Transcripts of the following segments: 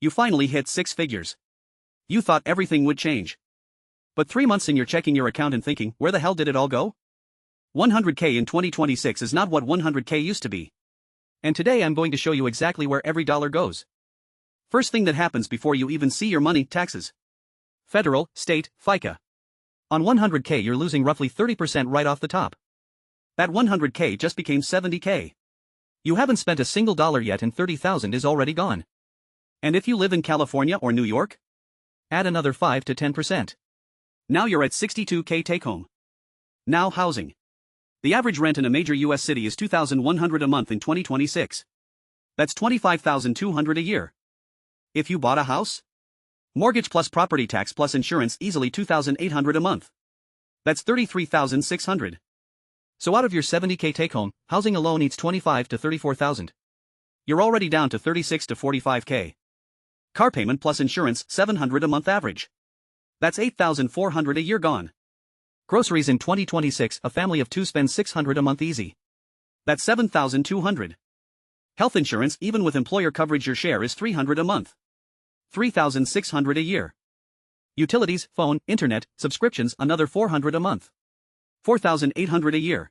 You finally hit 6 figures. You thought everything would change. But 3 months in you're checking your account and thinking, where the hell did it all go? 100K in 2026 is not what 100K used to be. And today I'm going to show you exactly where every dollar goes. First thing that happens before you even see your money: taxes. Federal, state, FICA. On 100K you're losing roughly 30% right off the top. That 100K just became 70K. You haven't spent a single dollar yet and 30,000 is already gone. And if you live in California or New York? Add another 5 to 10%. Now you're at 62K take-home. Now housing. The average rent in a major US city is $2,100 a month in 2026. That's $25,200 a year. If you bought a house? Mortgage plus property tax plus insurance easily $2,800 a month. That's $33,600. So out of your 70K take-home, housing alone eats $25,000 to $34,000. You're already down to $36,000 to $45K. Car payment plus insurance $700 a month average. That's $8,400 a year gone. Groceries in 2026, a family of 2 spends $600 a month easy. That's $7,200. Health insurance, even with employer coverage, your share is $300 a month. $3,600 a year. Utilities, phone, internet, subscriptions, another $400 a month. $4,800 a year.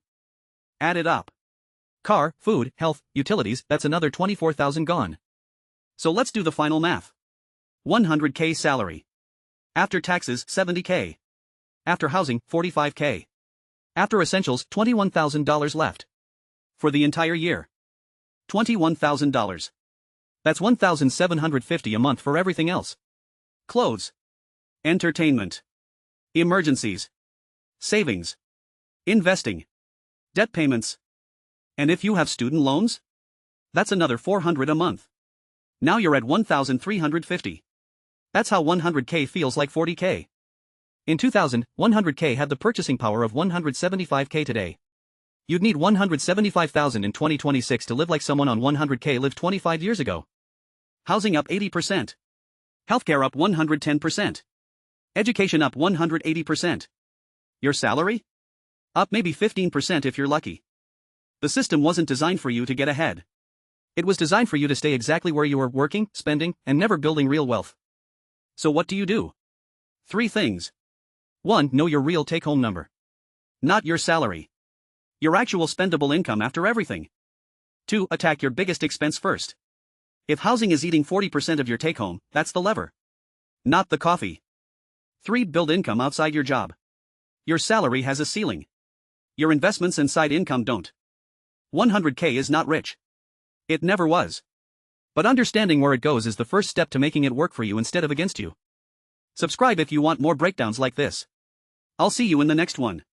Add it up. Car, food, health, utilities, that's another $24,000 gone. So let's do the final math. 100K salary. After taxes, 70K. After housing, 45K. After essentials, $21,000 left. For the entire year, $21,000. That's $1,750 a month for everything else. Clothes. Entertainment. Emergencies. Savings. Investing. Debt payments. And if you have student loans? That's another $400 a month. Now you're at $1,350. That's how 100K feels like 40K. In 2000, 100K had the purchasing power of 175K today. You'd need 175,000 in 2026 to live like someone on 100K lived 25 years ago. Housing up 80%. Healthcare up 110%. Education up 180%. Your salary? Up maybe 15% if you're lucky. The system wasn't designed for you to get ahead. It was designed for you to stay exactly where you were working, spending, and never building real wealth. So what do? 3 things. 1. Know your real take-home number. Not your salary. Your actual spendable income after everything. 2. Attack your biggest expense first. If housing is eating 40% of your take-home, that's the lever. Not the coffee. 3. Build income outside your job. Your salary has a ceiling. Your investments and side income don't. 100K is not rich. It never was. But understanding where it goes is the first step to making it work for you instead of against you. Subscribe if you want more breakdowns like this. I'll see you in the next one.